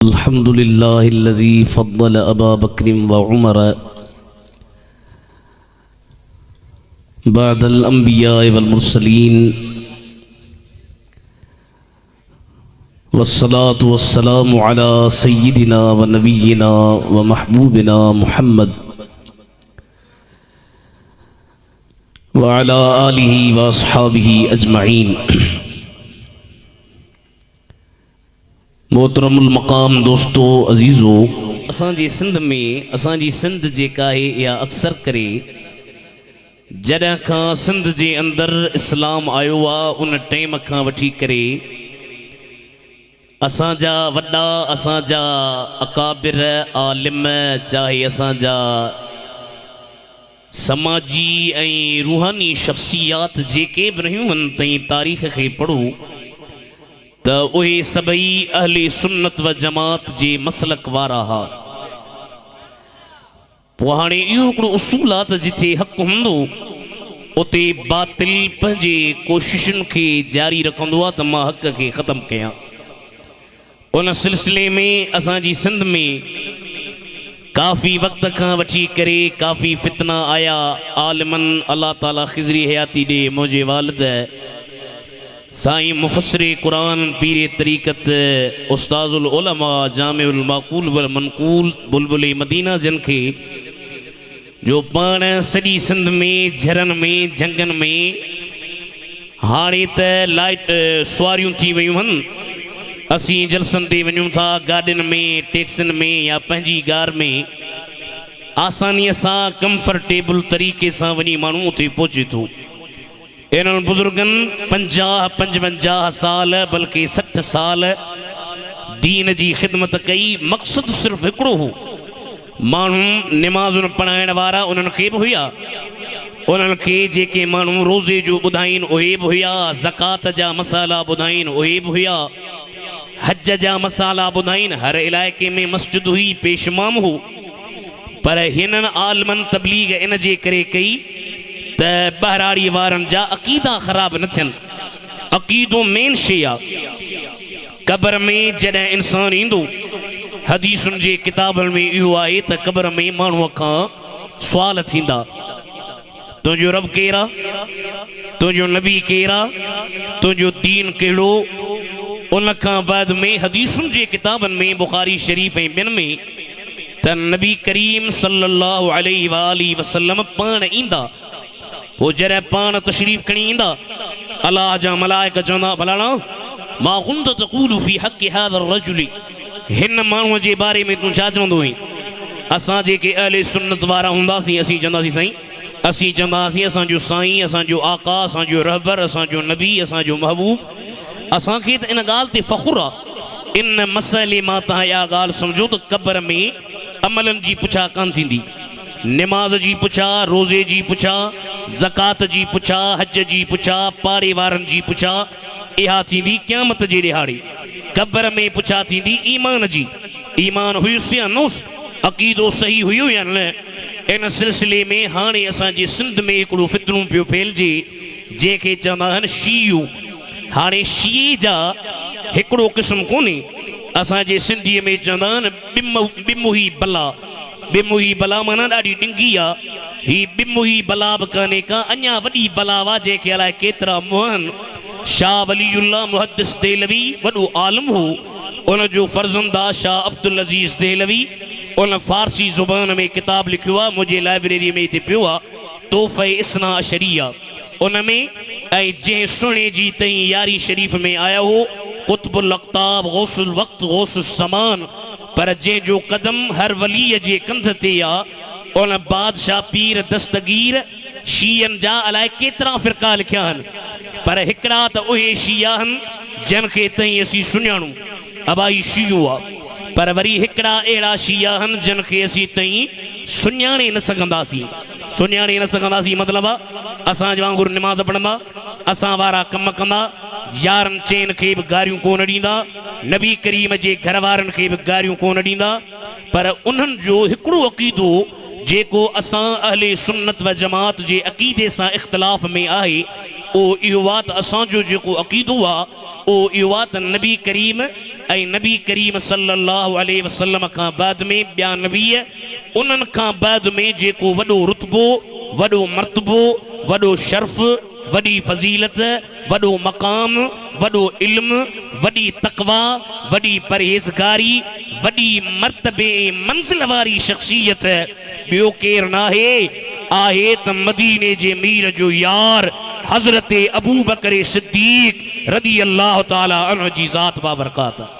अल्हम्दुलिल्लाहिल्लज़ी फ़द्दल अबा बक्र व उमर बअदल अंबिया वल मुरसलीन वस्सलातु वस्सलामु अला सय्यिदिना व नबिय्यिना व महबूबिना मुहम्मद व अला आलिहि व अस्हाबिहि अजमईन। मोहतरमुल मकाम दोस्तों अजीज़ो, असांजी सिंध जेका है या अक्सर करे जॾहिं खां सिंध जे अंदर इस्लाम आयो आहे उन टाइम खां वठी करे असांजा वॾा असांजा अकाबिर आलिम चाहे असांजा समाजी ऐं रूहानी शख्सियात जेके बि रहियूं आहिनि तई तारीख़ खे पढ़ो त उहे सभई अहले सुन्नत व जमात जे मसलक वारा हा। पोइ हाणे इहो हिकिड़ो उसूल आहे त जिथे हक़ हूंदो उते बातिल पंहिंजे कोशिशुनि खे जारी रखंदो आहे त मां हक़ खे ख़तमु कयां। उन सिलसिले में असांजी सिंध में काफ़ी वक़्त खां वठी करे काफ़ी फितना आया। आलिमन अल्लाह ताला ख़िज़री हयाती ॾे मुंहिंजे वालिद साईं मुफ़स्सिर कुरान पीरे तरीक़त उस्ताज़ुल उलमा जामिउल माक़ूल वल मनक़ूल बुलबुल मदीना जन खे जो पाण सॼी सिंध में झरनि में जंगनि में हाणे त लाइट सुवारियूं थी वियूं आहिनि। असीं जलसनि ते वञूं था गाॾियुनि में टैक्सियुनि में या पंहिंजी कार में आसानीअ सां कंफर्टेबल तरीक़े सां वञी माण्हू उते पहुचे थो। इन्हनि बुज़ुर्गनि 50-55 साल बल्कि 60 साल दीन जी ख़िदमत कई। मक़सदु सिर्फ़ु हिकिड़ो हो, माण्हू निमाज़ुनि पढ़ाइण वारा उन्हनि खे बि हुया, उन्हनि खे जेके माण्हू रोज़े जो ॿुधाइनि उहे बि हुया, ज़कात जा मसाला ॿुधाइनि उहे बि हुया, हज जा मसाला ॿुधाइनि। हर इलाइक़े में मस्जिद हुई, पेशमाम हो। पर हिननि आलिमनि तबलीग इन जे करे कई त बहराड़ी वारनि जा अक़ीदा ख़राब न थियनि। अक़ीदो मेन शइ आहे। क़ब्र में जॾहिं इंसानु ईंदो हदीसुनि जे किताबनि में इहो आहे त क़ब्र में माण्हूअ खां सुवाल थींदा, तुंहिंजो रब केरु आहे, तुंहिंजो नबी केरु आहे, तुंहिंजो दीन कहिड़ो। उन खां बाद में हदीसुनि जे किताबनि में बुख़ारी शरीफ़ ऐं ॿियनि में त नबी करीम सल्लल्लाहु अलैहि वालैहि वसल्लम पाण ईंदा। वो जॾहिं पाण तशरीफ़ खणी ईंदा अल्लाह जा मलाइक चवंदा भलाणा मा कुंत तक़ूलु फ़ी हक़्क़ि हाज़ा रजुलि, हिन माण्हूअ जे बारे में तूं छा चवंदो हुई। असां जेके अहले सुन्नत वारा हूंदासीं असीं चवंदासीं साईं, असीं चवंदासीं असांजो साईं, असांजो आका, असांजो रहबर, असांजो नबी, असांजो महबूब। असांखे त इन ॻाल्हि ते फ़ख़ुरु आहे। इन मसइले मां तव्हां इहा ॻाल्हि सम्झो त क़ब्र में अमलनि जी पुछा कान थींदी। निमाज़ जी पुछा, रोज़े जी पुछा, ज़कात जी पुछा, हज जी पुछा, पारे वारनि जी पुछा इहा थींदी क़यामत जे ॾिहाड़े। क़ब्र में पुछा थींदी ईमान जी, ईमान हुयुसि या न हुयुसि, अक़ीदो सही हुयो या न। इन सिलसिले में हाणे असांजे सिंध में हिकिड़ो फितनो पियो फैलिजे जंहिंखे चवंदा आहिनि शीयू। हाणे शीए जा हिकिड़ो क़िस्म कोन्हे, असांजे सिंधीअ में चवंदा आहिनि बिमुही बला। बिमुही बला माना ॾाढी ॾिंगी आहे। ही बिमुही बला बि कान्हे का, अञा वॾी बला वा जंहिंखे अलाए केतिरा मुहन। शाह वलीउल्लाह मुहद्दिस देलवी वॾो आलिम हो, उनजो फर्ज़ंदा शाह अब्दुल अज़ीज़ देलवी उन फ़ारसी ज़ुबान में किताब लिखियो आहे, मुंहिंजे लाइब्रेरी में हिते पियो आहे, तोहफ़े इस्ना अशरिया। उन में ऐं जंहिं सुणे जी तई यारी शरीफ़ में आया हो कुतुबुल अक़ताब गौसुल वक़्त गौसुल ज़मान। पर जंहिंजो कदम हर वलीअ जे कंध ते आहे उन बादशाह पीर दस्तगीर शीयनि जा अलाए केतिरा फ़िरका लिखिया आहिनि। पर हिकिड़ा त उहे शिया आहिनि जिन खे ताईं असीं सुञाणूं अबाई शियो आहे। पर वरी हिकिड़ा अहिड़ा शिया आहिनि जिन खे असीं ताईं सुञाणे न सघंदासीं। सुञाणे न सघंदासीं मतिलबु आहे असां वांगुरु निमाज़ पढ़ंदा, असां वारा कम कंदा, यारनि चइनि खे बि गारियूं कोन ॾींदा, नबी करीम जे घर वारनि खे बि गारियूं कोन ॾींदा। पर उन्हनि जो हिकिड़ो अक़ीदो जेको असां अहले सुन्नत व जमात जे अक़ीदे सां इख़्तिलाफ़ में आहे उहो इहो आहे त असांजो जेको अक़ीदो आहे उहो इहो आहे त नबी करीम ऐं नबी करीम सल्लल्लाहु अलैहि वसल्लम खां बाद में ॿिया नबी उन्हनि खां बाद में जेको वॾो रुतबो, वॾो मर्तबो, वॾो शर्फ, वॾी फज़ीलत, वॾो मक़ाम, वॾो इल्म, वॾी तक़वा, वॾी परहेज़गारी, वॾी मर्तबे मंज़िल वारी शख़्सियत ॿियो केरु नाहे, आहे त मदीने जे मीर जो यार हज़रत अबू बकर सिद्दीक़ रज़ी अल्लाह ताला अन्हु जी ज़ात बाबरकात।